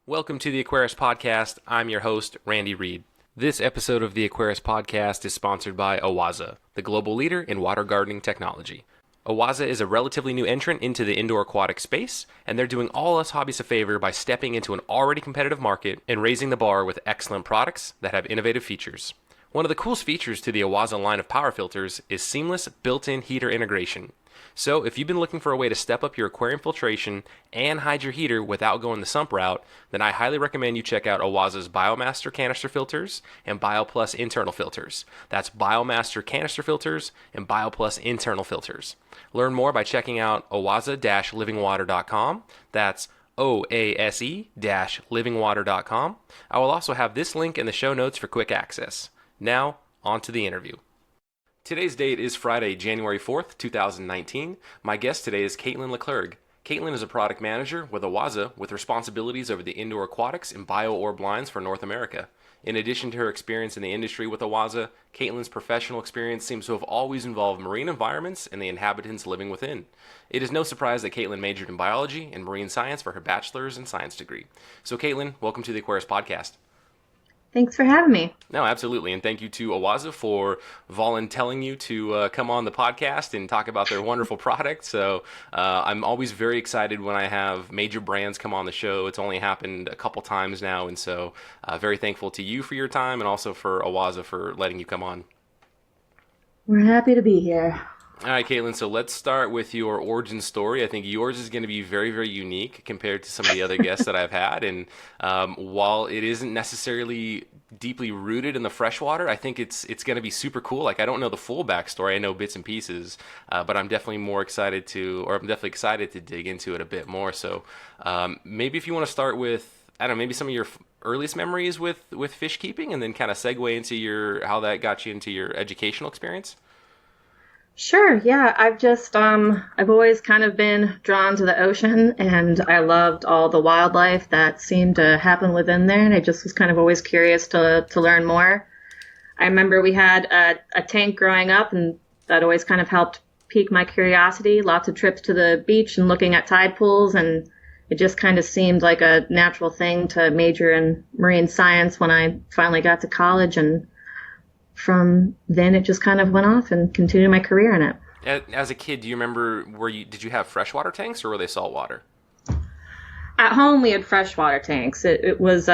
Welcome to the Aquarius Podcast. I'm your host, Randy Reed. This episode of the Aquarius Podcast is sponsored by OASE, the global leader in water gardening technology. OASE is a relatively new entrant into the indoor aquatic space, and they're doing all us hobbyists a favor by stepping into an already competitive market and raising the bar with excellent products that have innovative features. One of the coolest features to the OASE line of power filters is seamless built-in heater integration. So if you've been looking for a way to step up your aquarium filtration and hide your heater without going the sump route, then I highly recommend you check out OASE's Biomaster canister filters and BioPlus internal filters. That's Biomaster canister filters and BioPlus internal filters. Learn more by checking out oase-livingwater.com. That's OASE-livingwater.com. I will also have this link in the show notes for quick access. Now, on to the interview. Today's date is Friday, January 4th, 2019. My guest today is Caitlin Laclergue. Caitlin is a product manager with OASE with responsibilities over the indoor aquatics and bio-orb lines for North America. In addition to her experience in the industry with OASE, Caitlin's professional experience seems to have always involved marine environments and the inhabitants living within. It is no surprise that Caitlin majored in biology and marine science for her bachelor's in science degree. So Caitlin, welcome to the Aquarius Podcast. Thanks for having me. No, absolutely. And thank you to OASE for volunteering you to come on the podcast and talk about their wonderful product. So I'm always very excited when I have major brands come on the show. It's only happened a couple times now. And so very thankful to you for your time and also for OASE for letting you come on. We're happy to be here. All right, Caitlin, so let's start with your origin story. I think yours is going to be very, very unique compared to some of the other guests that I've had. And while it isn't necessarily deeply rooted in the freshwater, I think it's going to be super cool. Like, I don't know the full backstory. I know bits and pieces, but I'm definitely excited to dig into it a bit more. So maybe if you want to start with, I don't know, maybe some of your earliest memories with fish keeping and then kind of segue into how that got you into your educational experience. Sure, yeah. I've always kind of been drawn to the ocean, and I loved all the wildlife that seemed to happen within there, and I just was kind of always curious to learn more. I remember we had a tank growing up, and that always kind of helped pique my curiosity. Lots of trips to the beach and looking at tide pools, and it just kind of seemed like a natural thing to major in marine science when I finally got to college, and from then it just kind of went off and continued my career in it. As a kid, do you remember, did you have freshwater tanks or were they saltwater? At home we had freshwater tanks. It was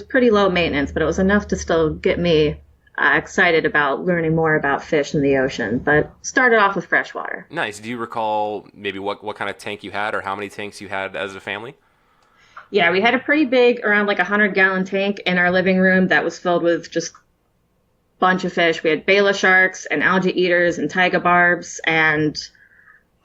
pretty low maintenance, but it was enough to still get me excited about learning more about fish in the ocean, but started off with freshwater. Nice. Do you recall maybe what kind of tank you had or how many tanks you had as a family? Yeah, we had a pretty big, around like 100-gallon tank in our living room that was filled with just bunch of fish. We had Bala sharks and algae eaters and taiga barbs and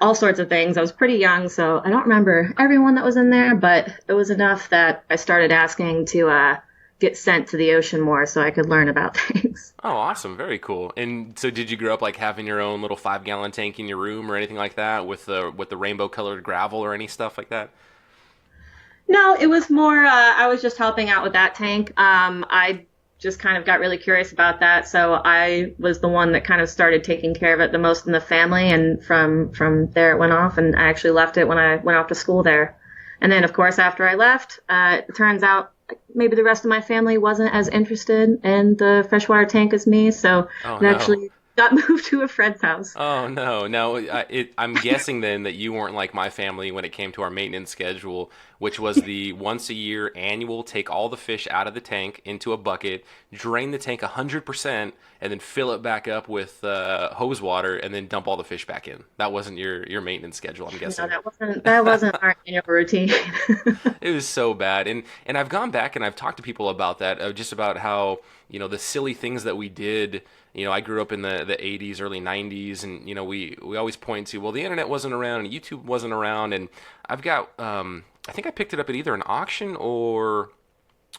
all sorts of things. I was pretty young, so I don't remember everyone that was in there, but it was enough that I started asking to get sent to the ocean more so I could learn about things. Oh, awesome. Very cool. And so did you grow up like having your own little 5-gallon tank in your room or anything like that with the rainbow colored gravel or any stuff like that? No, it was more, I was just helping out with that tank. I just kind of got really curious about that. So I was the one that kind of started taking care of it the most in the family. And from there it went off, and I actually left it when I went off to school there. And then, of course, after I left, it turns out maybe the rest of my family wasn't as interested in the freshwater tank as me. So actually got moved to a friend's house. Oh, no. Now, I'm guessing then that you weren't like my family when it came to our maintenance schedule, which was the once-a-year annual take all the fish out of the tank into a bucket, drain the tank 100%, and then fill it back up with hose water, and then dump all the fish back in. That wasn't your maintenance schedule, I'm guessing. No, that wasn't our annual routine. It was so bad. And I've gone back and I've talked to people about that, just about how, the silly things that we did. I grew up in the 80s, early 90s, and, we always point to, well, the internet wasn't around and YouTube wasn't around. And I've got, I think I picked it up at either an auction or,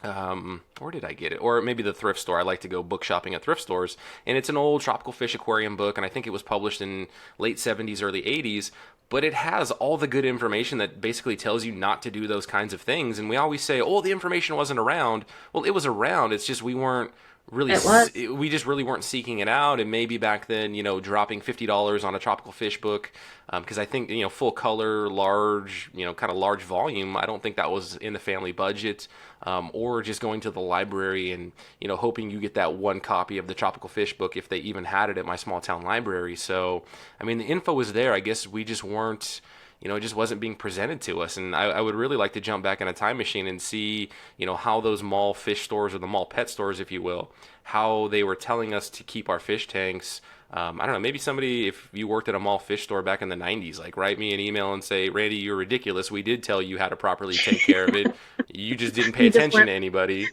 where did I get it? Or maybe the thrift store. I like to go book shopping at thrift stores. And it's an old tropical fish aquarium book, and I think it was published in late 70s, early 80s. But it has all the good information that basically tells you not to do those kinds of things. And we always say, oh, the information wasn't around. Well, it was around. It's just we weren't really, It was. we just really weren't seeking it out. And maybe back then, dropping $50 on a tropical fish book, because I think, full color, large, kind of large volume, I don't think that was in the family budget. Or just going to the library and, hoping you get that one copy of the tropical fish book if they even had it at my small town library. So, I mean, the info was there. I guess we just weren't, it just wasn't being presented to us. And I would really like to jump back in a time machine and see, how those mall fish stores, or the mall pet stores, if you will, how they were telling us to keep our fish tanks. I don't know, maybe somebody, if you worked at a mall fish store back in the 90s, like write me an email and say, Randy, you're ridiculous. We did tell you how to properly take care of it. You just didn't pay attention to anybody.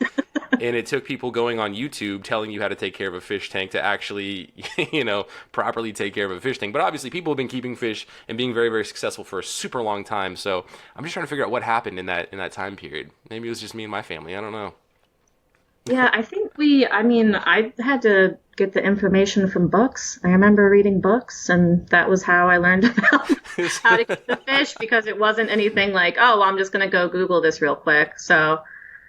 And it took people going on YouTube telling you how to take care of a fish tank to actually, properly take care of a fish tank. But obviously people have been keeping fish and being very, very successful for a super long time. So I'm just trying to figure out what happened in that time period. Maybe it was just me and my family. I don't know. Yeah, I think I had to get the information from books. I remember reading books, and that was how I learned about how to keep the fish, because it wasn't anything like, oh, well, I'm just going to go Google this real quick. So,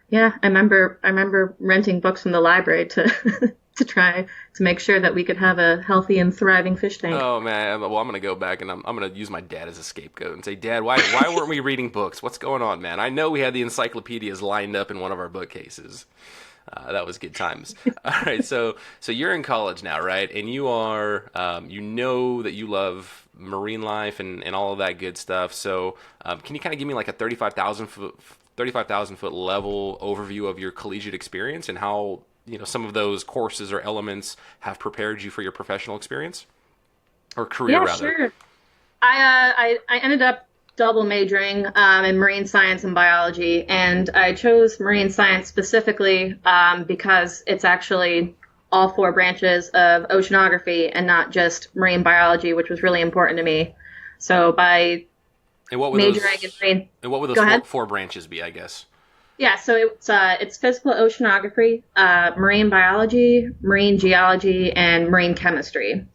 yeah, I remember renting books from the library to to try to make sure that we could have a healthy and thriving fish tank. Oh man, well, I'm gonna go back and I'm gonna use my dad as a scapegoat and say, Dad, why weren't we reading books? What's going on, man? I know we had the encyclopedias lined up in one of our bookcases. That was good times. All right, so you're in college now, right? And you are, you know that you love marine life and all of that good stuff. So can you kind of give me like a 35,000 foot level overview of your collegiate experience and how some of those courses or elements have prepared you for your professional experience or career, rather? Sure. I ended up double majoring in marine science and biology, and I chose marine science specifically because it's actually all four branches of oceanography and not just marine biology, which was really important to me. So by majoring in marine, and what would those four branches be, I guess? Yeah, so it's physical oceanography, marine biology, marine geology, and marine chemistry.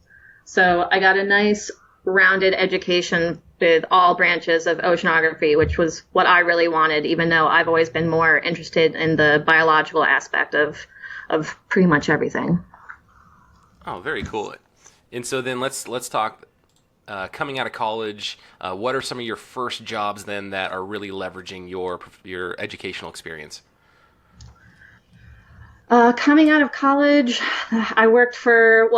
So I got a nice rounded education with all branches of oceanography, which was what I really wanted, even though I've always been more interested in the biological aspect of pretty much everything. Oh, very cool. And so then let's talk, coming out of college, what are some of your first jobs then that are really leveraging your educational experience? Coming out of college, I worked for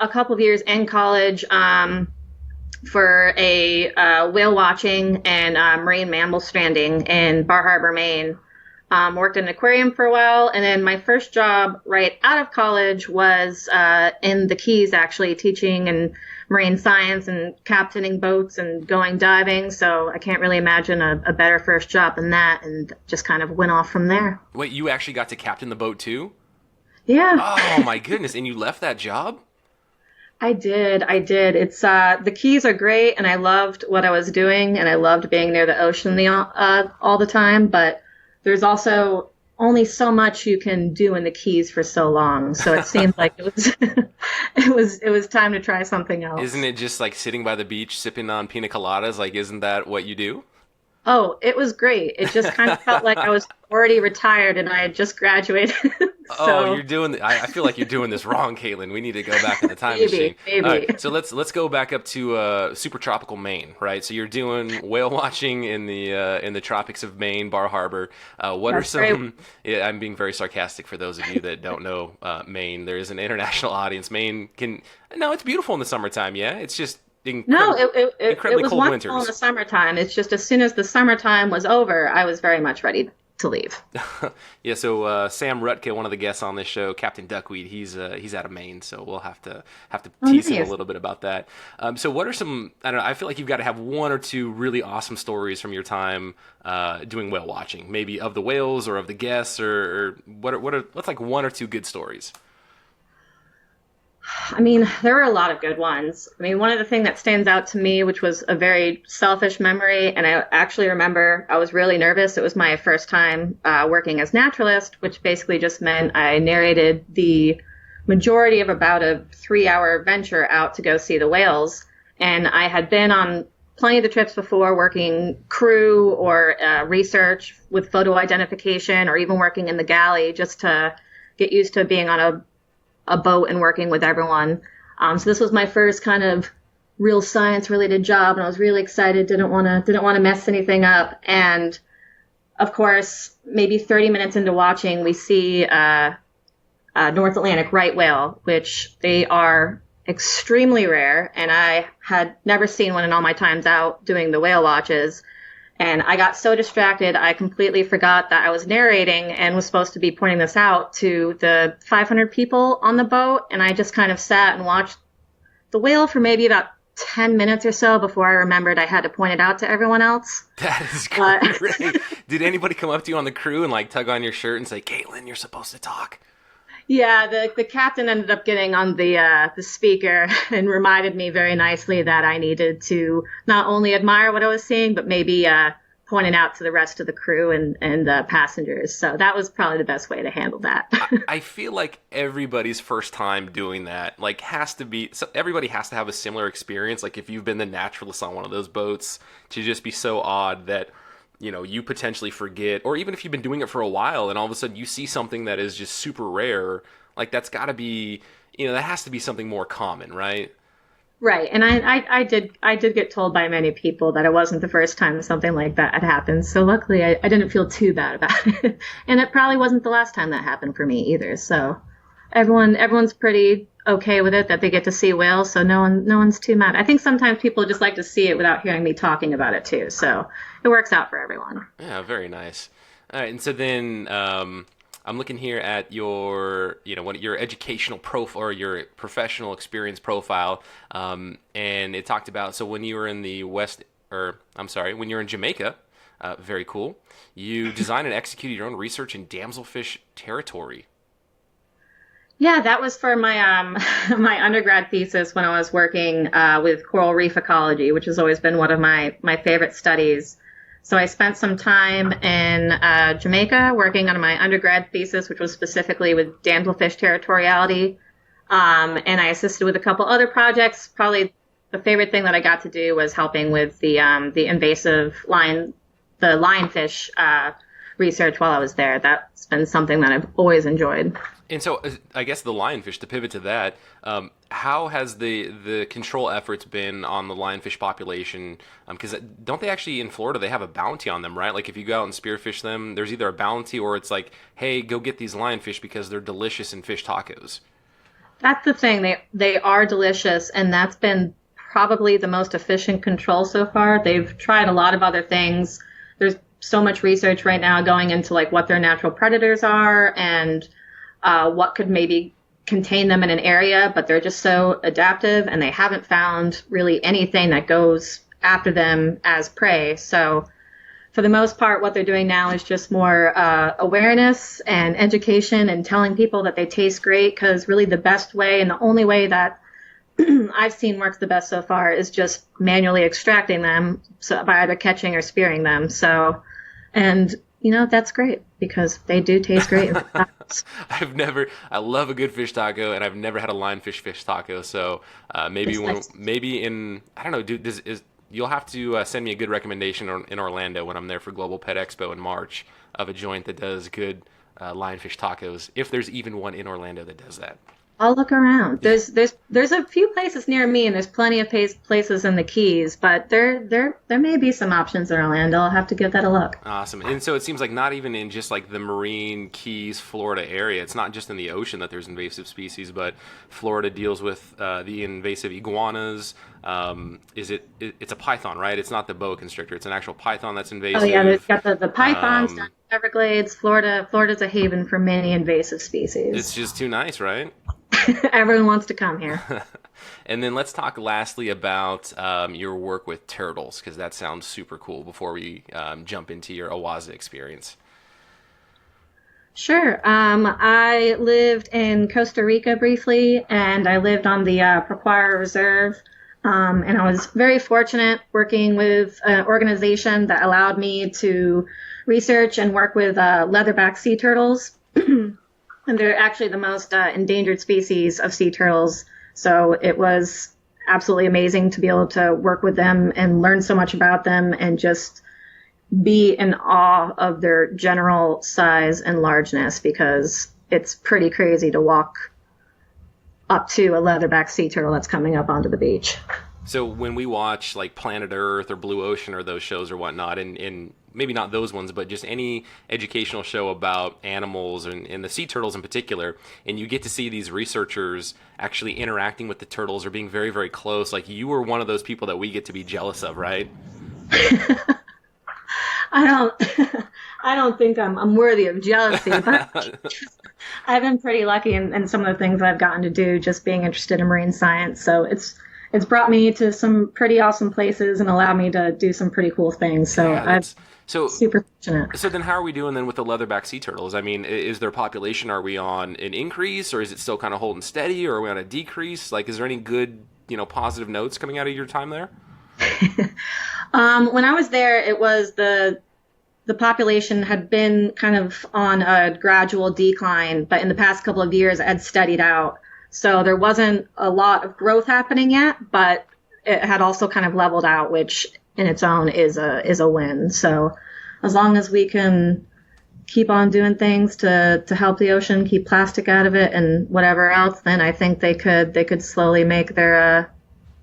a couple of years in college for a whale watching and marine mammal stranding in Bar Harbor, Maine. Worked in an aquarium for a while, and then my first job right out of college was in the Keys, actually teaching and marine science and captaining boats and going diving. So I can't really imagine a better first job than that, and just kind of went off from there. Wait, you actually got to captain the boat too? Yeah. Oh my goodness! And you left that job? I did. It's the Keys are great, and I loved what I was doing, and I loved being near the ocean all the time. But there's also only so much you can do in the Keys for so long. So it seemed like it was time to try something else. Isn't it just like sitting by the beach sipping on pina coladas? Like, isn't that what you do? Oh, it was great. It just kind of felt like I was already retired and I had just graduated. Oh, you're doing. I feel like you're doing this wrong, Caitlin. We need to go back in the time machine. Maybe. All right, so let's go back up to super tropical Maine, right? So you're doing whale watching in the tropics of Maine, Bar Harbor. What are some? Yeah, I'm being very sarcastic for those of you that don't know Maine. There is an international audience. Maine it's beautiful in the summertime. Yeah, it's just. It was cold wonderful winters. in the summertime. It's just as soon as the summertime was over, I was very much ready to leave. Yeah, so Sam Rutke, one of the guests on this show, Captain Duckweed, he's out of Maine, so we'll have to tease him a little bit about that. So what are some? I don't know. I feel like you've got to have one or two really awesome stories from your time doing whale watching, maybe of the whales or of the guests, or what's like one or two good stories. I mean, there were a lot of good ones. I mean, one of the things that stands out to me, which was a very selfish memory, and I actually remember I was really nervous. It was my first time working as naturalist, which basically just meant I narrated the majority of about a 3-hour venture out to go see the whales. And I had been on plenty of the trips before, working crew or research with photo identification, or even working in the galley just to get used to being on a boat and working with everyone. So this was my first kind of real science related job, and I was really excited. Didn't want to mess anything up. And of course, maybe 30 minutes into watching, we see North Atlantic right whale, which they are extremely rare, and I had never seen one in all my times out doing the whale watches. And I got so distracted, I completely forgot that I was narrating and was supposed to be pointing this out to the 500 people on the boat. And I just kind of sat and watched the whale for maybe about 10 minutes or so before I remembered I had to point it out to everyone else. That is great. Did anybody come up to you on the crew and like tug on your shirt and say, Caitlin, you're supposed to talk? Yeah, the captain ended up getting on the speaker and reminded me very nicely that I needed to not only admire what I was seeing, but maybe point it out to the rest of the crew and the passengers. So that was probably the best way to handle that. I feel like everybody's first time doing that, like, everybody has to have a similar experience. Like, if you've been the naturalist on one of those boats, to just be so odd that, you know, you potentially forget, or even if you've been doing it for a while and all of a sudden you see something that is just super rare, like, that's got to be, you know, that has to be something more common, right? Right. And I did get told by many people that it wasn't the first time something like that had happened. So luckily I didn't feel too bad about it. And it probably wasn't the last time that happened for me either. So everyone's pretty okay with it, that they get to see whales. So no one's too mad. I think sometimes people just like to see it without hearing me talking about it too. So it works out for everyone. Yeah, very nice. All right. And so then, I'm looking here at your, you know, your educational profile or your professional experience profile, and it talked about, so when you were in when you're in Jamaica, very cool, you designed and executed your own research in damselfish territory. Yeah, that was for my my undergrad thesis when I was working with coral reef ecology, which has always been one of my favorite studies. So I spent some time in Jamaica working on my undergrad thesis, which was specifically with damselfish territoriality. And I assisted with a couple other projects. Probably the favorite thing that I got to do was helping with the invasive lionfish research while I was there. That's been something that I've always enjoyed. And so I guess the lionfish, to pivot to that, how has the control efforts been on the lionfish population? Because don't they actually, in Florida, they have a bounty on them, right? Like if you go out and spearfish them, there's either a bounty or it's like, hey, go get these lionfish because they're delicious in fish tacos. That's the thing. They are delicious, and that's been probably the most efficient control so far. They've tried a lot of other things. There's so much research right now going into like what their natural predators are and what could maybe contain them in an area, but they're just so adaptive and they haven't found really anything that goes after them as prey. So for the most part, what they're doing now is just more awareness and education and telling people that they taste great, because really the best way and the only way that I've seen works the best so far is just manually extracting them, so by either catching or spearing them. So, and you know, that's great because they do taste great. I love a good fish taco, and I've never had a lionfish fish taco. So maybe I don't know, you'll have to send me a good recommendation in Orlando when I'm there for Global Pet Expo in March of a joint that does good lionfish tacos, if there's even one in Orlando that does that. I'll look around. There's a few places near me, and there's plenty of places in the Keys, but there may be some options in Orlando. I'll have to give that a look. Awesome. And so it seems like not even in just like the marine Keys, Florida area. It's not just in the ocean that there's invasive species, but Florida deals with the invasive iguanas. It's a python, right? It's not the boa constrictor. It's an actual python that's invasive. Oh yeah, they've got the pythons down in Everglades. Florida's a haven for many invasive species. It's just too nice, right? Everyone wants to come here. And then let's talk lastly about your work with turtles, because that sounds super cool before we jump into your OASE experience. Sure. I lived in Costa Rica briefly, and I lived on the Pequara Reserve. And I was very fortunate working with an organization that allowed me to research and work with leatherback sea turtles. And they're actually the most endangered species of sea turtles. So it was absolutely amazing to be able to work with them and learn so much about them and just be in awe of their general size and largeness, because it's pretty crazy to walk up to a leatherback sea turtle that's coming up onto the beach. So when we watch like Planet Earth or Blue Ocean or those shows or whatnot, and maybe not those ones, but just any educational show about animals and the sea turtles in particular, and you get to see these researchers actually interacting with the turtles or being very, very close, like you were one of those people that we get to be jealous of, right? I don't think I'm worthy of jealousy, but I've been pretty lucky in some of the things I've gotten to do, just being interested in marine science. So it's brought me to some pretty awesome places and allowed me to do some pretty cool things. So I'm super fortunate. So then how are we doing then with the leatherback sea turtles? I mean, is their population, are we on an increase, or is it still kind of holding steady, or are we on a decrease? Like, is there any good, positive notes coming out of your time there? When I was there, it was the population had been kind of on a gradual decline, but in the past couple of years, it had steadied out. So there wasn't a lot of growth happening yet, but it had also kind of leveled out, which in its own is a win. So as long as we can keep on doing things to help the ocean, keep plastic out of it and whatever else, then I think they could slowly make their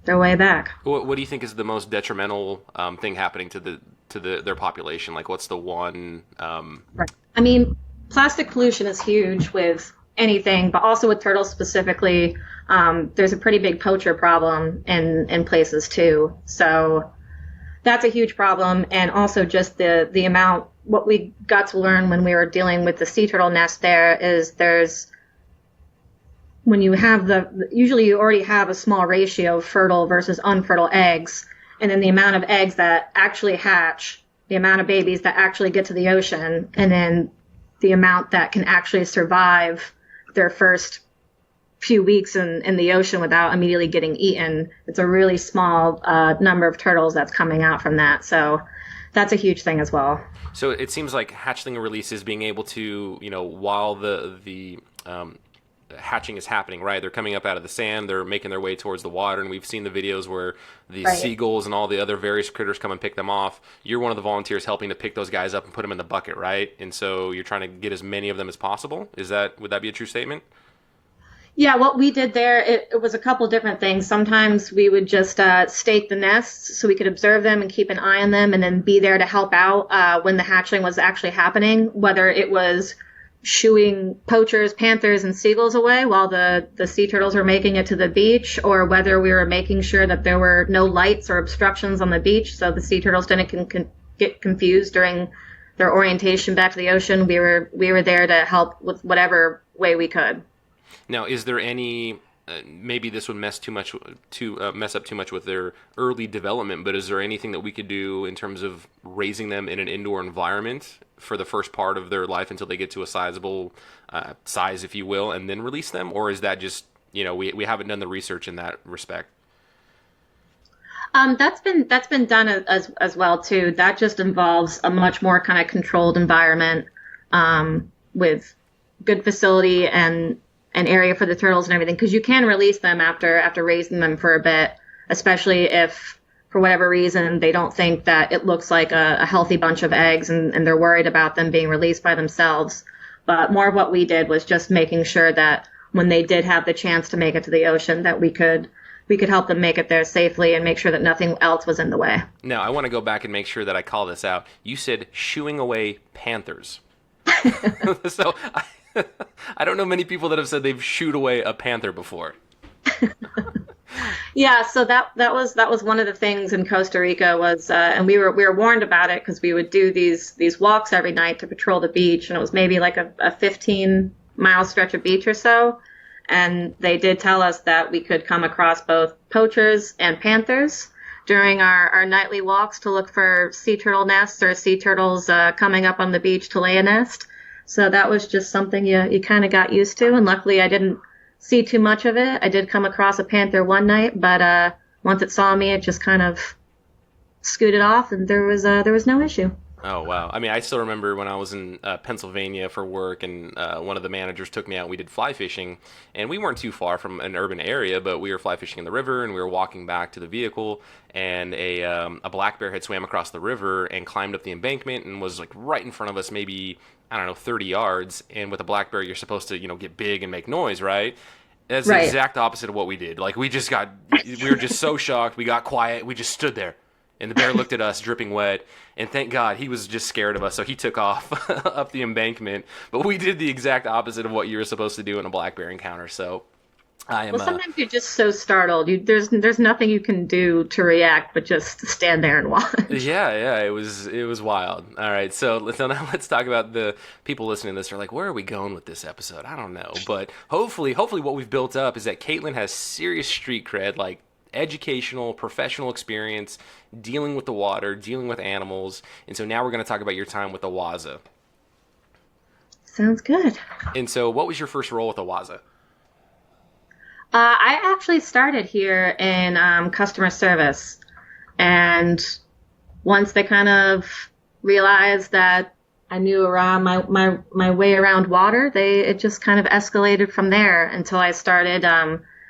way back. What do you think is the most detrimental thing happening to their population? Like, what's the one? Right. I mean, plastic pollution is huge with anything, but also with turtles specifically. There's a pretty big poacher problem in places too. So that's a huge problem. And also just the amount, what we got to learn when we were dealing with the sea turtle nest there is when you have usually you already have a small ratio of fertile versus unfertile eggs. And then the amount of eggs that actually hatch, the amount of babies that actually get to the ocean, and then the amount that can actually survive their first few weeks in the ocean without immediately getting eaten. It's a really small number of turtles that's coming out from that. So that's a huge thing as well. So it seems like hatchling releases, being able to, while the hatching is happening, right? They're coming up out of the sand, they're making their way towards the water, and we've seen the videos where the seagulls and all the other various critters come and pick them off. You're one of the volunteers helping to pick those guys up and put them in the bucket, right? And so you're trying to get as many of them as possible. Would that be a true statement? Yeah, what we did there, it was a couple different things. Sometimes we would just stake the nests so we could observe them and keep an eye on them, and then be there to help out when the hatchling was actually happening, whether it was shooing poachers, panthers, and seagulls away while the sea turtles were making it to the beach, or whether we were making sure that there were no lights or obstructions on the beach so the sea turtles didn't get confused during their orientation back to the ocean. We were there to help with whatever way we could. Now, is there any maybe this would mess up too much with their early development, but is there anything that we could do in terms of raising them in an indoor environment for the first part of their life until they get to a sizable size, if you will, and then release them? Or is that just, we haven't done the research in that respect? That's been done as well too. That just involves a much more kind of controlled environment with good facility and an area for the turtles and everything, because you can release them after raising them for a bit, especially if for whatever reason they don't think that it looks like a healthy bunch of eggs and they're worried about them being released by themselves. But more of what we did was just making sure that when they did have the chance to make it to the ocean, that we could help them make it there safely and make sure that nothing else was in the way. Now, I want to go back and make sure that I call this out. You said shooing away panthers. So I don't know many people that have said they've shooed away a panther before. Yeah, so that was one of the things in Costa Rica was, and we were warned about it because we would do these walks every night to patrol the beach, and it was maybe like a 15-mile stretch of beach or so, and they did tell us that we could come across both poachers and panthers during our nightly walks to look for sea turtle nests or sea turtles coming up on the beach to lay a nest. So that was just something you kind of got used to, and luckily I didn't see too much of it. I did come across a panther one night, but once it saw me, it just kind of scooted off, and there was no issue. Oh, wow. I mean, I still remember when I was in Pennsylvania for work, and one of the managers took me out. We did fly fishing, and we weren't too far from an urban area, but we were fly fishing in the river, and we were walking back to the vehicle, and a black bear had swam across the river and climbed up the embankment and was like right in front of us, maybe, I don't know, 30 yards. And with a black bear, you're supposed to, get big and make noise, right? That's the Right. exact opposite of what we did. Like, we were just so shocked. We got quiet. We just stood there. And the bear looked at us, dripping wet, and thank God he was just scared of us, so he took off up the embankment. But we did the exact opposite of what you were supposed to do in a black bear encounter. So I am, Well, sometimes you're just so startled. There's nothing you can do to react but just stand there and watch. yeah, it was wild. All right, so now let's talk about the people listening to this. Are like, where are we going with this episode? I don't know, but hopefully, what we've built up is that Caitlin has serious street cred, like educational, professional experience dealing with the water, dealing with animals. And so now we're going to talk about your time with OASE. Sounds good. And so what was your first role with OASE? I actually started here in customer service, and once they kind of realized that I knew around my way around water, it just kind of escalated from there until I started.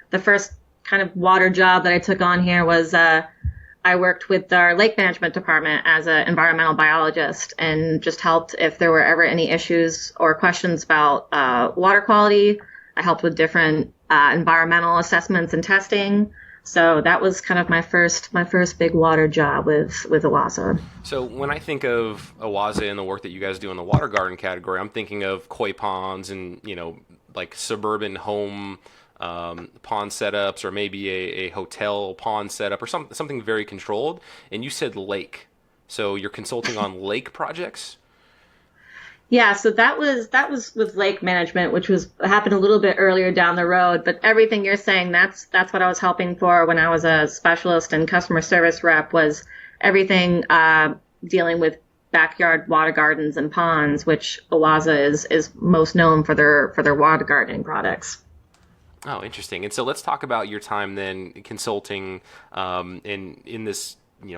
The first kind of water job that I took on here was I worked with our lake management department as an environmental biologist and just helped if there were ever any issues or questions about water quality. I helped with different environmental assessments and testing. So that was kind of my first big water job with OASE. So when I think of OASE and the work that you guys do in the water garden category, I'm thinking of koi ponds and, like suburban home pond setups, or maybe a hotel pond setup, or something very controlled. And you said lake. So you're consulting on lake projects? Yeah, so that was with lake management, which happened a little bit earlier down the road. But everything you're saying, that's what I was helping for when I was a specialist and customer service rep, was everything dealing with backyard water gardens and ponds, which OASE is most known for their water gardening products. Oh, interesting. And so let's talk about your time then consulting in this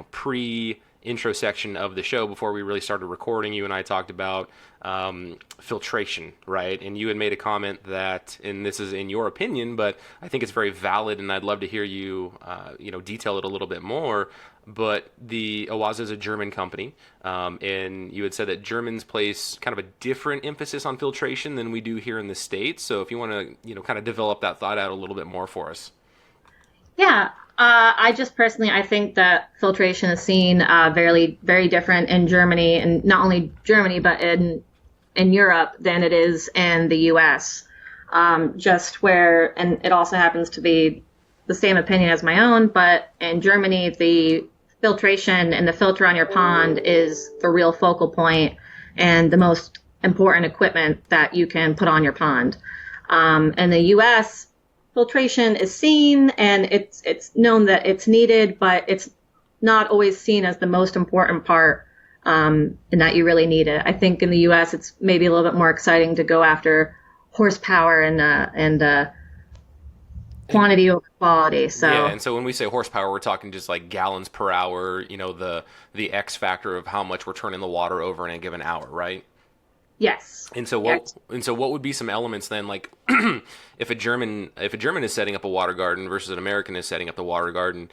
pre-intro section of the show. Before we really started recording, you and I talked about filtration, right? And you had made a comment that, and this is in your opinion, but I think it's very valid, and I'd love to hear you detail it a little bit more. But the OASE is a German company, and you had said that Germans place kind of a different emphasis on filtration than we do here in the States. So if you want to, kind of develop that thought out a little bit more for us. Yeah, I just personally, I think that filtration is seen very, very different in Germany, and not only Germany, but in Europe than it is in the U.S. Just where, and it also happens to be the same opinion as my own, but in Germany, the filtration and the filter on your pond is the real focal point and the most important equipment that you can put on your pond. In the U.S., filtration is seen and it's known that it's needed, but it's not always seen as the most important part, and that you really need it. I think in the U.S., it's maybe a little bit more exciting to go after horsepower and quantity over quality. So yeah, and so when we say horsepower, we're talking just like gallons per hour, the X factor of how much we're turning the water over in a given hour, right? yes. And so what would be some elements then, like if a German is setting up a water garden versus an American is setting up the water garden,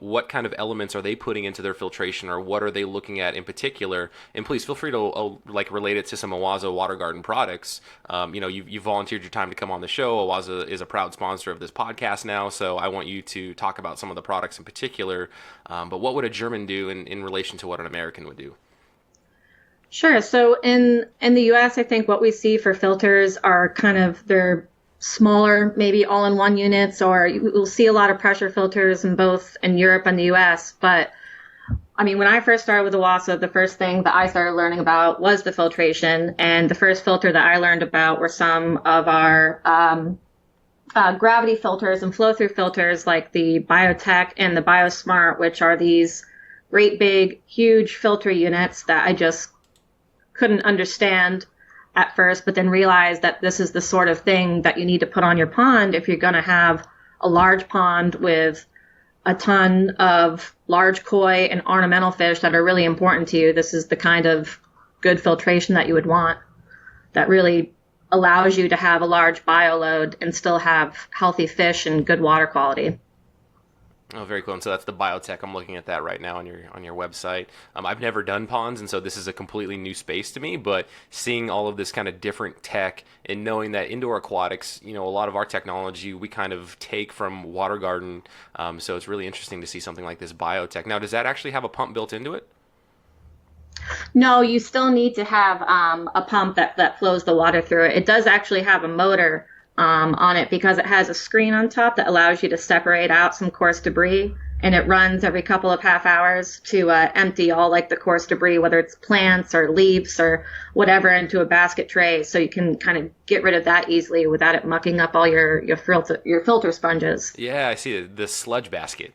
what kind of elements are they putting into their filtration, or what are they looking at in particular? And please feel free to relate it to some OASE water garden products. You volunteered your time to come on the show. OASE is a proud sponsor of this podcast now, so I want you to talk about some of the products in particular. But what would a German do in relation to what an American would do? Sure. So in the U.S., I think what we see for filters are kind of they're smaller, maybe all-in-one units, or we'll see a lot of pressure filters in both in Europe and the U.S. But I mean, when I first started with OASE, the first thing that I started learning about was the filtration, and the first filter that I learned about were some of our gravity filters and flow-through filters, like the Biotech and the BioSmart, which are these great big, huge filter units that I just couldn't understand at first, but then realized that this is the sort of thing that you need to put on your pond if you're going to have a large pond with a ton of large koi and ornamental fish that are really important to you, this is the kind of good filtration that you would want that really allows you to have a large bioload and still have healthy fish and good water quality. Oh, very cool. And so that's the biotech. I'm looking at that right now on your website. I've never done ponds, and so this is a completely new space to me. But seeing all of this kind of different tech and knowing that indoor aquatics, a lot of our technology we kind of take from water garden. So it's really interesting to see something like this biotech. Now, does that actually have a pump built into it? No, you still need to have a pump that flows the water through it. It does actually have a motor on it because it has a screen on top that allows you to separate out some coarse debris, and it runs every couple of half hours to empty all like the coarse debris, whether it's plants or leaves or whatever, into a basket tray, so you can kind of get rid of that easily without it mucking up all your filter sponges. Yeah, I see the sludge basket.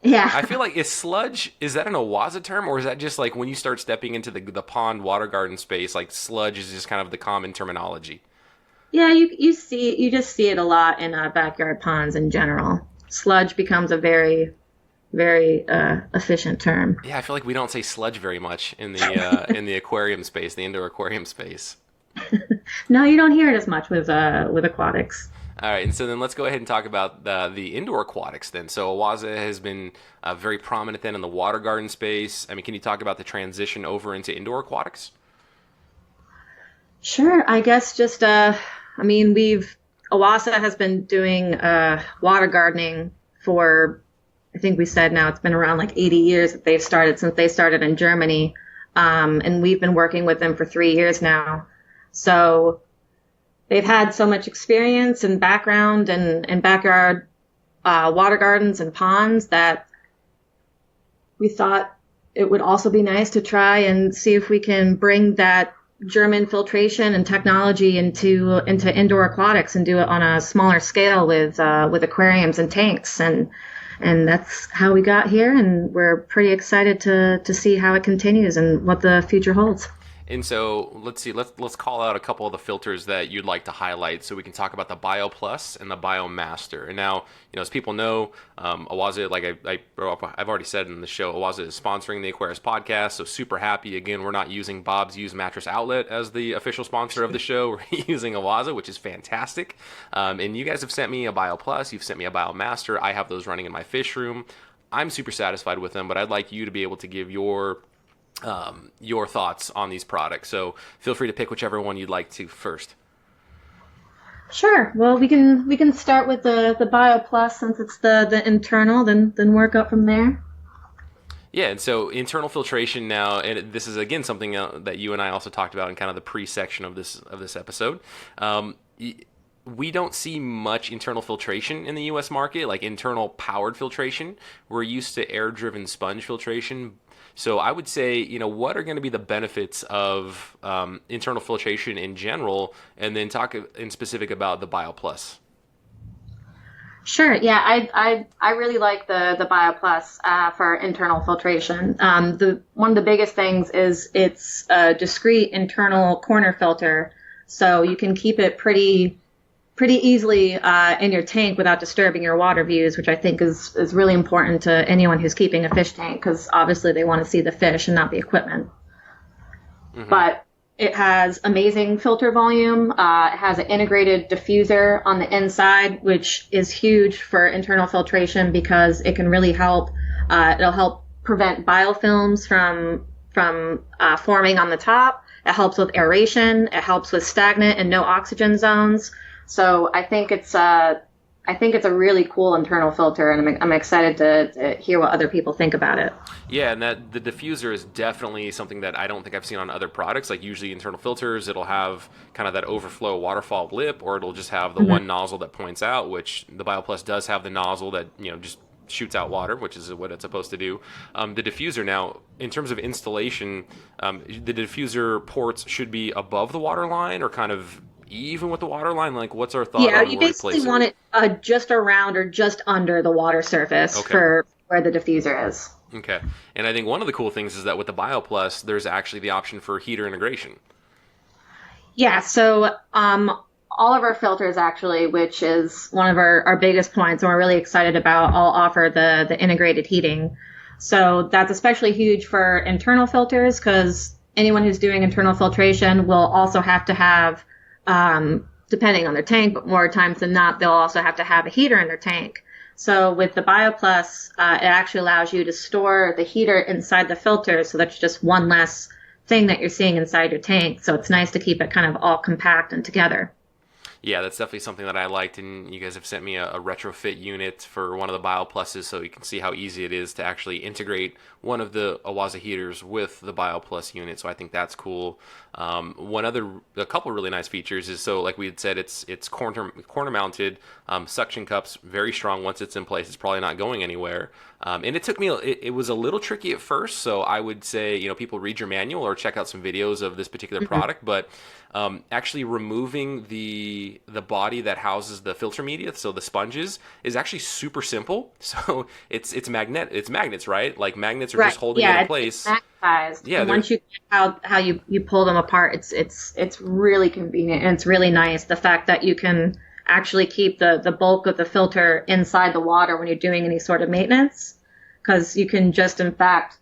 Yeah. I feel like is that an OASE term, or is that just like when you start stepping into the pond water garden space, like sludge is just kind of the common terminology? Yeah, you just see it a lot in backyard ponds in general. Sludge becomes a very, very efficient term. Yeah, I feel like we don't say sludge very much in the aquarium space, the indoor aquarium space. No, you don't hear it as much with aquatics. All right, and so then let's go ahead and talk about the indoor aquatics then. So OASE has been very prominent then in the water garden space. I mean, can you talk about the transition over into indoor aquatics? Sure, I guess just OASE has been doing water gardening for, I think we said now it's been around like 80 years that since they started in Germany, and we've been working with them for 3 years now. So they've had so much experience and background and backyard water gardens and ponds that we thought it would also be nice to try and see if we can bring that German filtration and technology into indoor aquatics and do it on a smaller scale with aquariums and tanks, and that's how we got here, and we're pretty excited to see how it continues and what the future holds. And so let's see, let's call out a couple of the filters that you'd like to highlight so we can talk about the BioPlus and the BioMaster. And now, as people know, OASE, like I've already said in the show, OASE is sponsoring the Aquarius podcast, so super happy. Again, we're not using Bob's Used Mattress Outlet as the official sponsor of the show. We're using OASE, which is fantastic. And you guys have sent me a BioPlus, you've sent me a BioMaster. I have those running in my fish room. I'm super satisfied with them, but I'd like you to be able to give your thoughts on these products. So feel free to pick whichever one you'd like to first. Sure. Well, we can start with the BioPlus since it's the internal, then work up from there. Yeah, and so internal filtration now, and this is again something that you and I also talked about in kind of the pre-section of this episode. We don't see much internal filtration in the U.S. market, like internal powered filtration. We're used to air-driven sponge filtration. So I would say, what are going to be the benefits of internal filtration in general, and then talk in specific about the BioPlus. Sure. Yeah, I really like the BioPlus for internal filtration. One of the biggest things is it's a discrete internal corner filter, so you can keep it pretty easily in your tank without disturbing your water views, which I think is really important to anyone who's keeping a fish tank, because obviously they want to see the fish and not the equipment. Mm-hmm. But it has amazing filter volume. It has an integrated diffuser on the inside, which is huge for internal filtration because it can really help. It'll help prevent biofilms from forming on the top. It helps with aeration. It helps with stagnant and no oxygen zones. So I think it's a really cool internal filter, and I'm excited to hear what other people think about it. Yeah, and that the diffuser is definitely something that I don't think I've seen on other products. Like usually internal filters, it'll have kind of that overflow waterfall lip, or it'll just have the one nozzle that points out, which the BioPlus does have the nozzle that just shoots out water, which is what it's supposed to do. The diffuser now, in terms of installation, the diffuser ports should be above the water line or kind of even with the water line. Like, what's our thought? Yeah, you basically want it just around or just under the water surface for where the diffuser is. Okay, and I think one of the cool things is that with the BioPlus, there's actually the option for heater integration. Yeah, so All of our filters actually, which is one of our biggest points and we're really excited about, all offer the integrated heating. So that's especially huge for internal filters because anyone who's doing internal filtration will also have to have, depending on their tank, but more times than not, they'll also have to have a heater in their tank. So with the BioPlus, it actually allows you to store the heater inside the filter. So that's just one less thing that you're seeing inside your tank. So it's nice to keep it kind of all compact and together. Yeah, that's definitely something that I liked, and you guys have sent me a retrofit unit for one of the BioPluses, so you can see how easy it is to actually integrate one of the OASE heaters with the BioPlus unit. So I think that's cool. A couple really nice features is, so like we had said, it's corner mounted, suction cups, very strong. Once it's in place, it's probably not going anywhere. And it took me, it was a little tricky at first, so I would say, people read your manual or check out some videos of this particular product, but actually removing the body that houses the filter media, so the sponges, is actually super simple. So it's magnets, right? Like magnets are just holding it in place. It's magnetized. Yeah, and once you get how you pull them apart, it's really convenient and it's really nice. The fact that you can actually keep the bulk of the filter inside the water when you're doing any sort of maintenance, because you can just in fact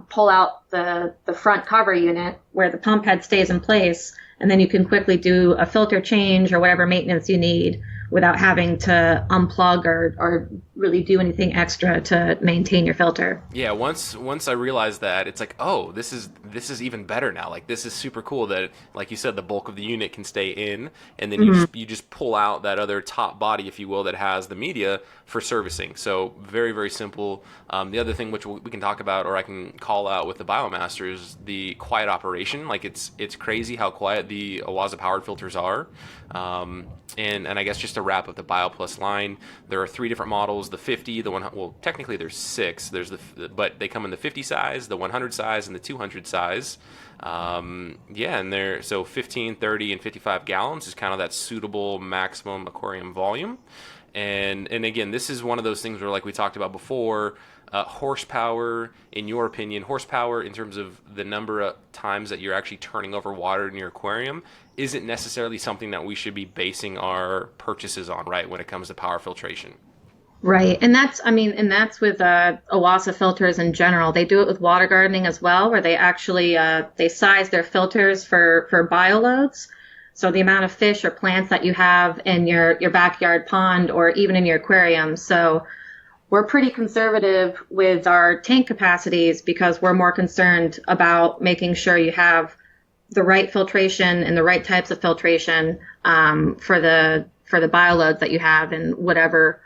pull out the front cover unit where the pump head stays in place, and then you can quickly do a filter change or whatever maintenance you need without having to unplug or really do anything extra to maintain your filter. Yeah, once I realized that, it's like, oh, this is even better now. Like, this is super cool that, like you said, the bulk of the unit can stay in, and then you just pull out that other top body, if you will, that has the media for servicing. So very, very simple. The other thing which we can talk about, or I can call out with the Biomaster, is the quiet operation. Like, it's crazy how quiet the OASE powered filters are. And I guess just to wrap up the BioPlus line, there are 3 different models: the 50, well, technically there's 6. There's but they come in the 50 size, the 100 size, and the 200 size. And they're so 15, 30, and 55 gallons is kind of that suitable maximum aquarium volume. And again, this is one of those things where, like we talked about before, horsepower, in your opinion, horsepower in terms of the number of times that you're actually turning over water in your aquarium isn't necessarily something that we should be basing our purchases on, right, when it comes to power filtration. Right. And that's with OASE filters in general. They do it with water gardening as well, where they actually they size their filters for bioloads. So the amount of fish or plants that you have in your backyard pond or even in your aquarium. So we're pretty conservative with our tank capacities because we're more concerned about making sure you have the right filtration and the right types of filtration for the bioloads that you have in whatever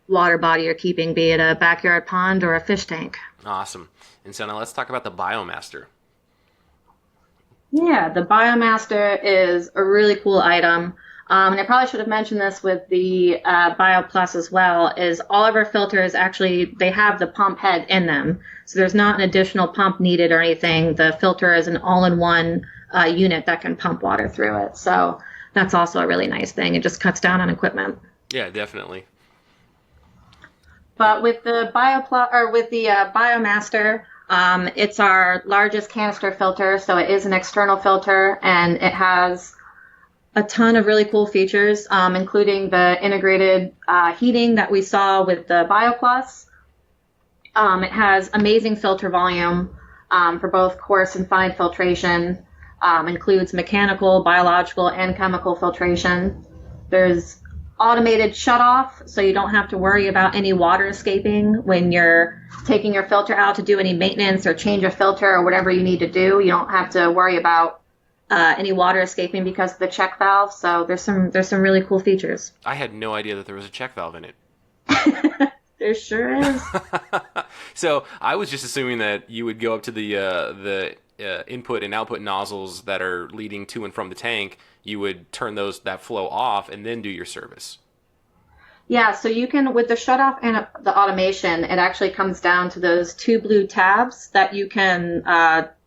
water body you're keeping, be it a backyard pond or a fish tank. Awesome. And so now let's talk about the Biomaster. Yeah, the Biomaster is a really cool item. And I probably should have mentioned this with the BioPlus as well, is all of our filters actually, they have the pump head in them. So there's not an additional pump needed or anything. The filter is an all-in-one unit that can pump water through it. So that's also a really nice thing. It just cuts down on equipment. Yeah, definitely. But with the Biomaster, it's our largest canister filter, so it is an external filter, and it has a ton of really cool features, including the integrated heating that we saw with the BioPlus. It has amazing filter volume for both coarse and fine filtration. Includes mechanical, biological, and chemical filtration. There's automated shutoff, so you don't have to worry about any water escaping when you're taking your filter out to do any maintenance or change a filter or whatever you need to do. You don't have to worry about any water escaping because of the check valve. So there's some really cool features. I had no idea that there was a check valve in it. There sure is. So I was just assuming that you would go up to the input and output nozzles that are leading to and from the tank. You would turn that flow off and then do your service. Yeah, so you can, with the shutoff and the automation, it actually comes down to those 2 blue tabs that you can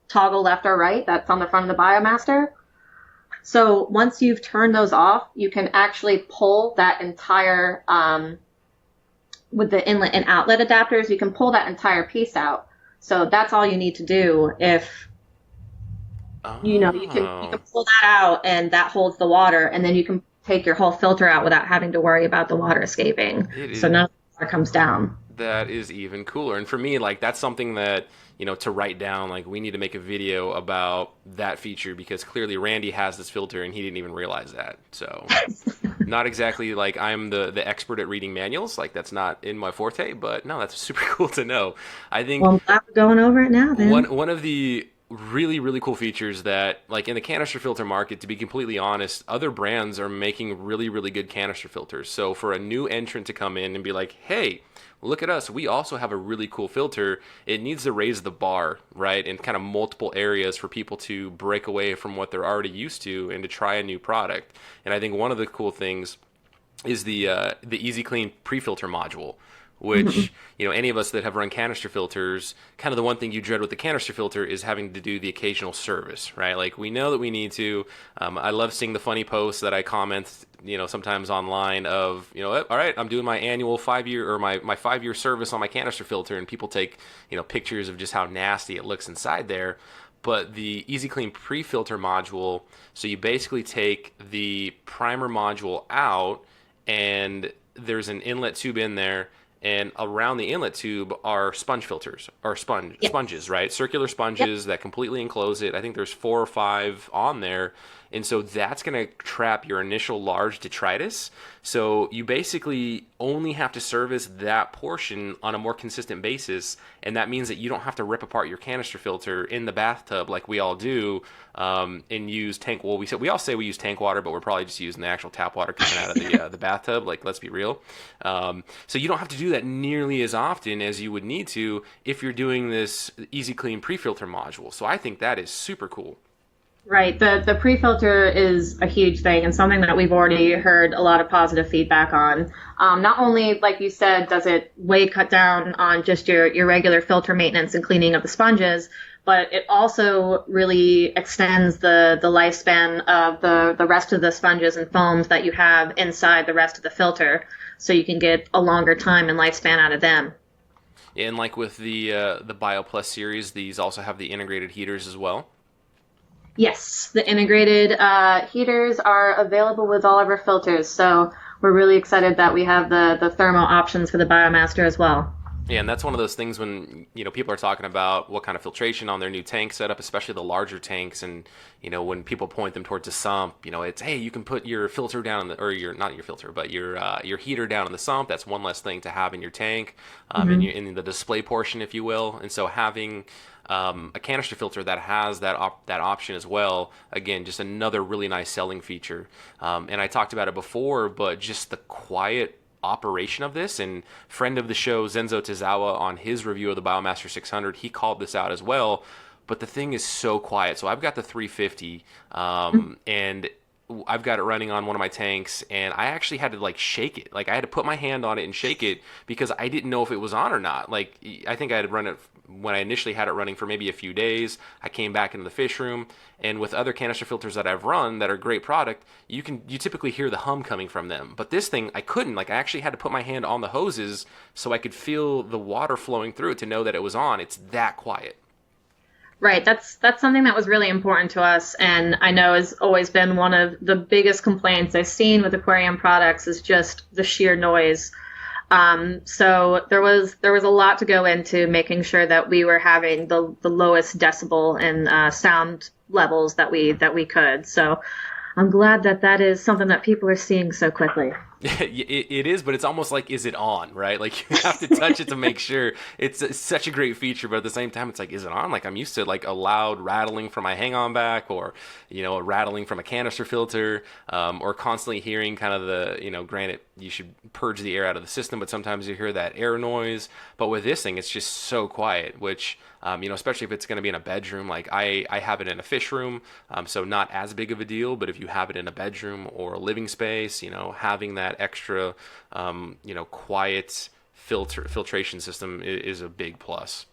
toggle left or right. That's on the front of the Biomaster. So once you've turned those off, you can actually pull that entire, with the inlet and outlet adapters, you can pull that entire piece out. So that's all you need to do if, you can pull that out and that holds the water, and then you can take your whole filter out without having to worry about the water escaping. It So is. none of the water comes down. That is even cooler. And for me, like that's something that, to write down, like we need to make a video about that feature because clearly Randy has this filter and he didn't even realize that. So not exactly like I'm the expert at reading manuals. Like that's not in my forte, but no, that's super cool to know. I think Well, I'm glad we're going over it now then. one of the really really cool features that like in the canister filter market, to be completely honest, other brands are making really really good canister filters. So for a new entrant to come in and be like, hey, look at us, we also have a really cool filter, it needs to raise the bar, right, in kind of multiple areas for people to break away from what they're already used to and to try a new product. And I think one of the cool things is the Easy Clean pre-filter module, which any of us that have run canister filters, kind of the one thing you dread with the canister filter is having to do the occasional service, right? Like we know that we need to. I love seeing the funny posts that I comment, sometimes online of, all right, I'm doing my annual 5-year or my 5-year service on my canister filter, and people take pictures of just how nasty it looks inside there. But the Easy Clean pre-filter module, so you basically take the primer module out, and there's an inlet tube in there, and around the inlet tube are sponge filters or sponges, right? Circular sponges that completely enclose it. I think there's 4 or 5 on there. And so that's going to trap your initial large detritus. So you basically only have to service that portion on a more consistent basis. And that means that you don't have to rip apart your canister filter in the bathtub like we all do, and use tank. Well, we all say we use tank water, but we're probably just using the actual tap water coming out of the bathtub. Like, let's be real. So you don't have to do that nearly as often as you would need to if you're doing this Easy Clean pre-filter module. So I think that is super cool. Right. The pre-filter is a huge thing and something that we've already heard a lot of positive feedback on. Not only, like you said, does it way cut down on just your regular filter maintenance and cleaning of the sponges, but it also really extends the lifespan of the rest of the sponges and foams that you have inside the rest of the filter, so you can get a longer time and lifespan out of them. And like with the BioPlus series, these also have the integrated heaters as well. Yes, the integrated heaters are available with all of our filters, so we're really excited that we have the thermal options for the Biomaster as well. Yeah, and that's one of those things when people are talking about what kind of filtration on their new tank setup, especially the larger tanks, and when people point them towards a sump, it's, hey, you can put your filter down in the, or your, not your filter, but your heater down in the sump. That's one less thing to have in your tank, in the display portion, if you will. And so having a canister filter that has that option as well, again, just another really nice selling feature. And I talked about it before, but just the quiet operation of this, and friend of the show Zenzo Tazawa, on his review of the Biomaster 600, he called this out as well. But the thing is so quiet. So I've got the 350, and I've got it running on one of my tanks, and I actually had to shake it. Like I had to put my hand on it and shake it because I didn't know if it was on or not. Like I think I had run it when I initially had it running for maybe a few days. I came back into the fish room, and with other canister filters that I've run that are great product, you typically hear the hum coming from them. But this thing, I couldn't. Like I actually had to put my hand on the hoses so I could feel the water flowing through it to know that it was on. It's that quiet. Right. That's something that was really important to us, and I know has always been one of the biggest complaints I've seen with aquarium products is just the sheer noise. So there was a lot to go into making sure that we were having the lowest decibel and sound levels that we could. So I'm glad that is something that people are seeing so quickly. It is, but it's almost like, is it on, right? Like you have to touch it to make sure. It's such a great feature, but at the same time, it's like, is it on? Like I'm used to a loud rattling from my hang-on back, or a rattling from a canister filter, or constantly hearing kind of the, granted, you should purge the air out of the system, but sometimes you hear that air noise. But with this thing, it's just so quiet, which, especially if it's going to be in a bedroom. Like I have it in a fish room, so not as big of a deal. But if you have it in a bedroom or a living space, having that extra, quiet filtration system is a big plus.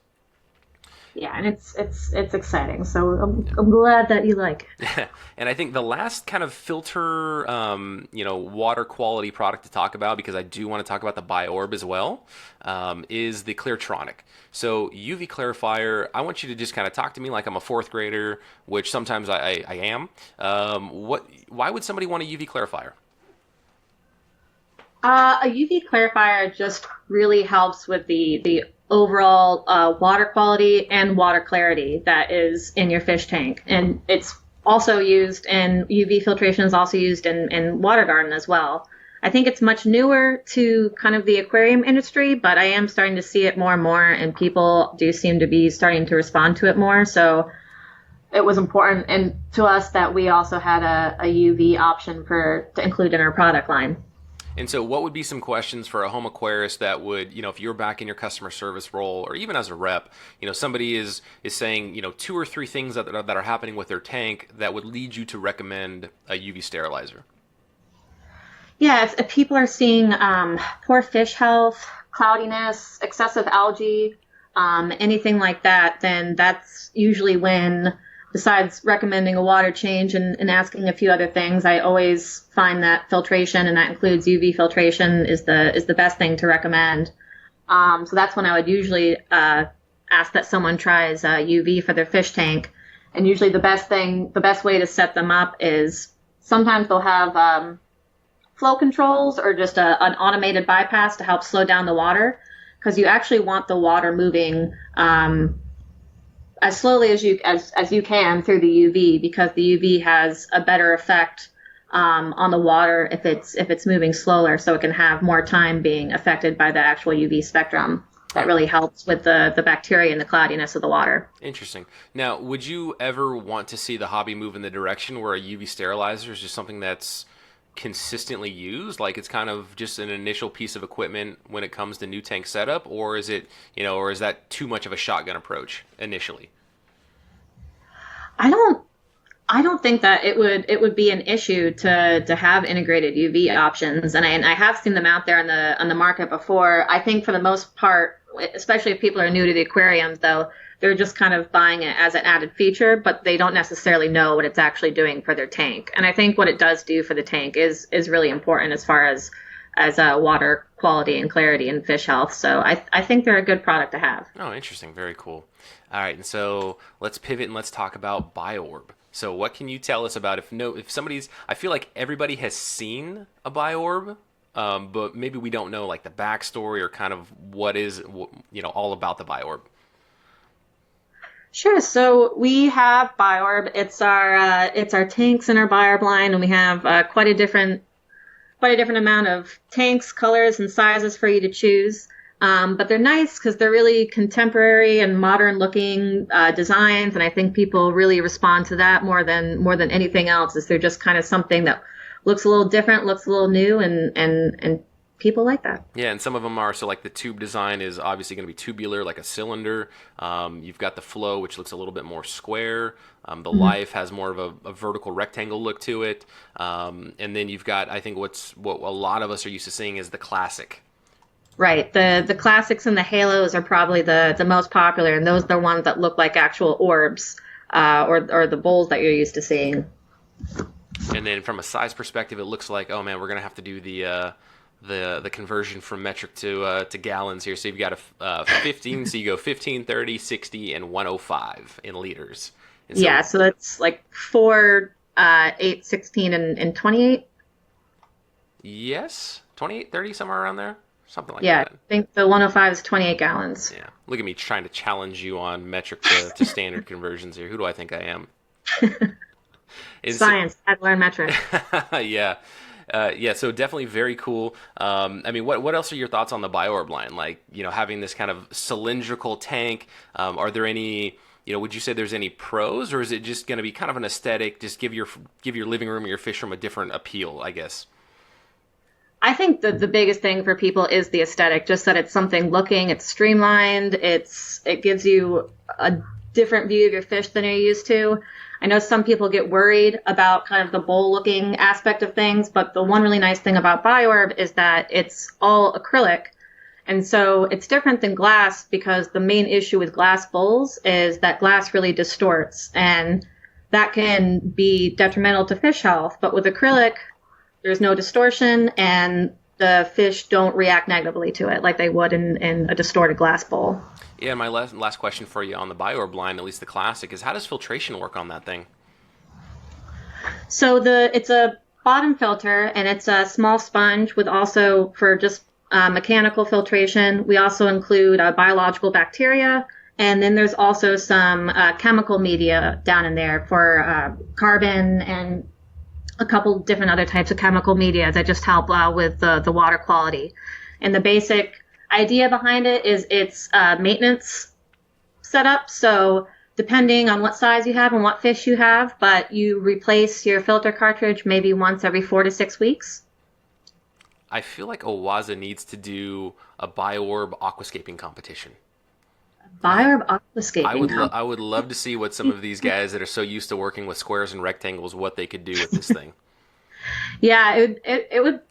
Yeah, and it's exciting. So I'm glad that you like it. And I think the last kind of filter, water quality product to talk about, because I do want to talk about the BioOrb as well, is the Cleartronic. So UV clarifier, I want you to just kind of talk to me like I'm a fourth grader, which sometimes I am. Why would somebody want a UV clarifier? A UV clarifier just really helps with the overall water quality and water clarity that is in your fish tank. And it's also used in UV filtration is also used in water garden as well. I think it's much newer to kind of the aquarium industry, but I am starting to see it more and more, and people do seem to be starting to respond to it more. So it was important and to us that we also had a UV option to include in our product line. And so what would be some questions for a home aquarist that would, if you're back in your customer service role or even as a rep, somebody is saying, 2 or 3 things that are happening with their tank that would lead you to recommend a UV sterilizer? Yeah, if people are seeing poor fish health, cloudiness, excessive algae, anything like that, then that's usually when, besides recommending a water change and asking a few other things, I always find that filtration, and that includes UV filtration, is the best thing to recommend. So that's when I would usually ask that someone tries UV for their fish tank. And usually the best way to set them up is sometimes they'll have flow controls or just an automated bypass to help slow down the water, because you actually want the water moving as slowly as you can through the UV, because the UV has a better effect on the water if it's moving slower, so it can have more time being affected by the actual UV spectrum. That really helps with the bacteria and the cloudiness of the water. Interesting. Now, would you ever want to see the hobby move in the direction where a UV sterilizer is just something that's consistently used, like it's kind of just an initial piece of equipment when it comes to new tank setup, or is it, or is that too much of a shotgun approach initially? I don't think that it would be an issue to have integrated UV options, and I have seen them out there on the market before. I think for the most part, especially if people are new to the aquariums, though, they're just kind of buying it as an added feature, but they don't necessarily know what it's actually doing for their tank. And I think what it does do for the tank is really important as far as water quality and clarity and fish health. So I think they're a good product to have. Oh, interesting. Very cool. All right. And so let's pivot and let's talk about BioOrb. So what can you tell us about if somebody's, I feel like everybody has seen a BioOrb, but maybe we don't know like the backstory or kind of what is, all about the BioOrb. Sure. So we have BioOrb. It's our tanks in our BioOrb line, and we have quite a different amount of tanks, colors, and sizes for you to choose. But they're nice because they're really contemporary and modern looking designs, and I think people really respond to that more than anything else. Is they're just kind of something that looks a little different, looks a little new, and people like that. Yeah, and some of them are, so like the tube design is obviously going to be tubular, like a cylinder. You've got the flow, which looks a little bit more square. The life has more of a vertical rectangle look to it. And then you've got, I think what a lot of us are used to seeing is the classic. Right. The classics and the halos are probably the most popular, and those are the ones that look like actual orbs, or the bowls that you're used to seeing. And then from a size perspective, it looks like, oh man, we're going to have to do the conversion from metric to gallons here. So you've got a 15, so you go 15, 30, 60, and 105 in liters. And so that's like 4, 8, 16, and 28. Yes, 28, 30, somewhere around there. Something like that. Yeah, I think the 105 is 28 gallons. Yeah. Look at me trying to challenge you on metric to standard conversions here. Who do I think I am? Science. I've learned metric. Yeah. So definitely very cool. I mean, what else are your thoughts on the BioOrb line? Like, having this kind of cylindrical tank. Are there any, would you say there's any pros, or is it just going to be kind of an aesthetic, just give your living room or your fish room a different appeal, I guess? I think the biggest thing for people is the aesthetic, just that it's something looking, it's streamlined, it gives you a different view of your fish than you're used to. I know some people get worried about kind of the bowl looking aspect of things, but the one really nice thing about BioOrb is that it's all acrylic. And so it's different than glass, because the main issue with glass bowls is that glass really distorts, and that can be detrimental to fish health. But with acrylic, there's no distortion, and the fish don't react negatively to it like they would in a distorted glass bowl. Yeah, my last question for you on the BioOrb line, at least the classic, is how does filtration work on that thing? So it's a bottom filter, and it's a small sponge with also for just mechanical filtration. We also include biological bacteria, and then there's also some chemical media down in there for carbon and a couple different other types of chemical media that just help with the water quality. And the basic idea behind it is it's maintenance setup. So depending on what size you have and what fish you have, but you replace your filter cartridge maybe once every 4 to 6 weeks. I feel like OASE needs to do a BioOrb aquascaping competition. BioOrb aquascaping. I would love to see what some of these guys that are so used to working with squares and rectangles, what they could do with this thing. Yeah, it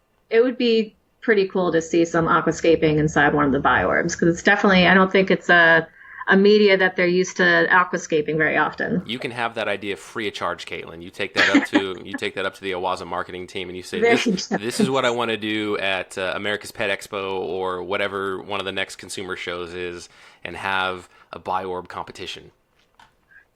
would be pretty cool to see some aquascaping inside one of the BioOrbs, because it's definitely, I don't think it's a media that they're used to aquascaping very often. You can have that idea free of charge, Caitlin. You take that up to the OASE marketing team, and you say, this is what I want to do at America's Pet Expo or whatever one of the next consumer shows is, and have a BioOrb competition.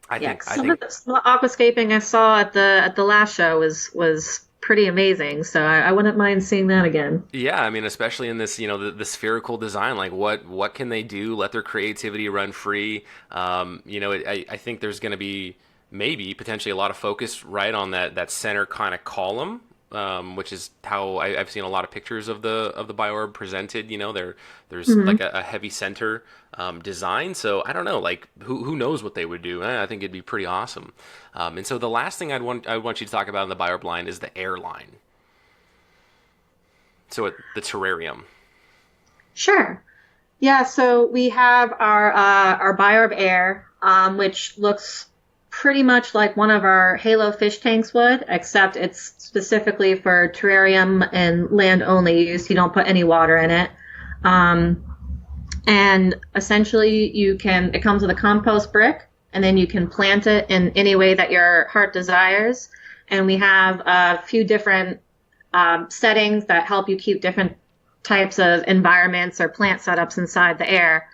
I think some of the aquascaping I saw at the last show was pretty amazing, so I wouldn't mind seeing that again. Yeah, I mean, especially in this, the spherical design, like what can they do? Let their creativity run free. I think there's going to be maybe potentially a lot of focus right on that center kind of column, which is how I've seen a lot of pictures of the BioOrb presented. There's like a heavy center design. So I don't know, like who knows what they would do. I think it'd be pretty awesome. And so the last thing I want you to talk about in the BioOrb line is the air line. So the terrarium. Sure. Yeah. So we have our BioOrb Air, which looks pretty much like one of our Halo fish tanks would, except it's specifically for terrarium and land only use. You don't put any water in it. And essentially it comes with a compost brick, and then you can plant it in any way that your heart desires. And we have a few different settings that help you keep different types of environments or plant setups inside the air.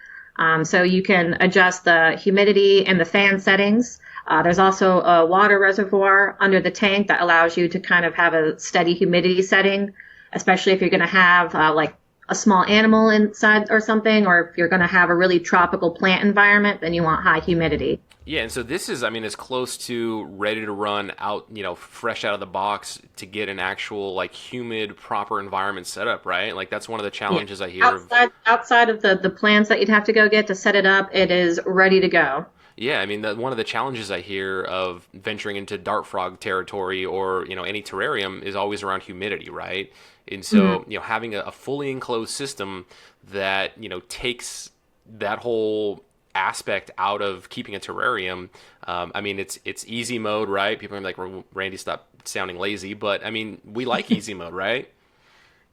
So you can adjust the humidity and the fan settings. There's also a water reservoir under the tank that allows you to kind of have a steady humidity setting, especially if you're going to have like a small animal inside or something, or if you're going to have a really tropical plant environment, then you want high humidity. Yeah, and so this is, as close to ready to run out, fresh out of the box to get an actual like humid, proper environment set up, right? Like that's one of the challenges I hear. Outside of the plants that you'd have to go get to set it up, it is ready to go. Yeah, one of the challenges I hear of venturing into dart frog territory or, any terrarium is always around humidity, right? And so, having a fully enclosed system that, takes that whole aspect out of keeping a terrarium, it's easy mode, right? People are like, Randy, stop sounding lazy, but we like easy mode, right?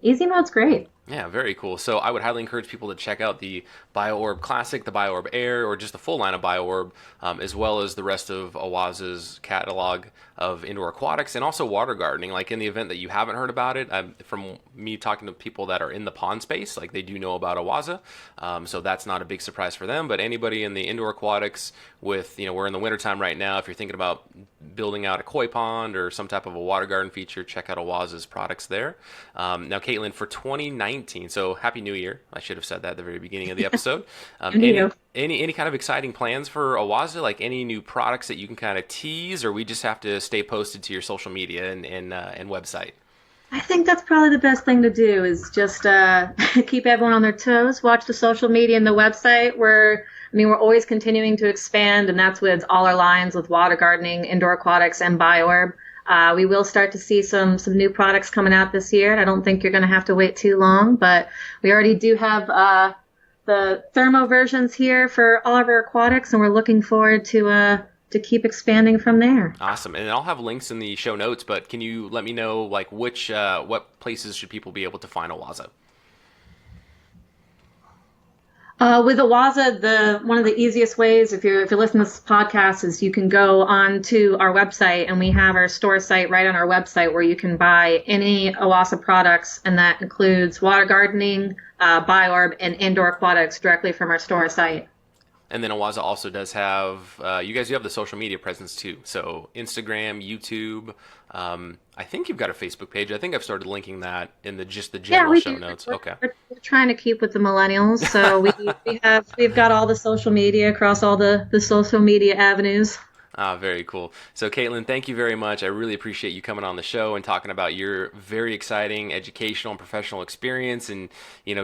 Easy mode's great. Yeah, very cool. So I would highly encourage people to check out the BioOrb Classic, the BioOrb Air, or just the full line of BioOrb, as well as the rest of OASE's catalog of indoor aquatics and also water gardening. Like in the event that you haven't heard about it, from me talking to people that are in the pond space, like they do know about OASE. So that's not a big surprise for them. But anybody in the indoor aquatics with, we're in the wintertime right now. If you're thinking about building out a koi pond or some type of a water garden feature, check out OASE's products there. Now, Caitlin, for 2019, so Happy New Year. I should have said that at the very beginning of the episode. Any kind of exciting plans for OASE? Like any new products that you can kind of tease, or we just have to stay posted to your social media and website? I think that's probably the best thing to do is just keep everyone on their toes, watch the social media and the website. We're always continuing to expand, and that's with all our lines with water gardening, indoor aquatics, and BioOrb. We will start to see some new products coming out this year. I don't think you're going to have to wait too long, but we already do have the thermo versions here for all of our aquatics, and we're looking forward to keep expanding from there. Awesome. And I'll have links in the show notes, but can you let me know like what places should people be able to find OASE? With OASE, one of the easiest ways, if you're listening to this podcast, is you can go on to our website, and we have our store site right on our website where you can buy any OASE products, and that includes water gardening, BioOrb, and indoor aquatics directly from our store site. And then Awaza also does have, you guys do have the social media presence too. So Instagram, YouTube. I think you've got a Facebook page. I think I've started linking that in the Yeah, general we show do. notes. We're, Okay. we're trying to keep with the millennials, so we've got all the social media across all the social media avenues. Ah, very cool. So, Caitlin, thank you very much. I really appreciate you coming on the show and talking about your very exciting educational and professional experience and,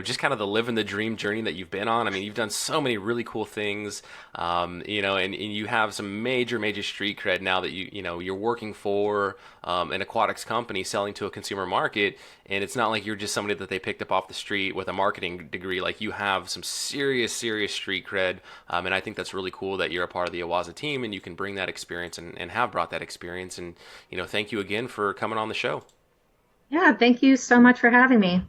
just kind of the living the dream journey that you've been on. I mean, you've done so many really cool things, and you have some major, major street cred now that you're working for an aquatics company selling to a consumer market. And it's not like you're just somebody that they picked up off the street with a marketing degree. Like you have some serious, serious street cred. And I think that's really cool that you're a part of the OASE team and you can bring that experience and have brought that experience. And, thank you again for coming on the show. Yeah, thank you so much for having me.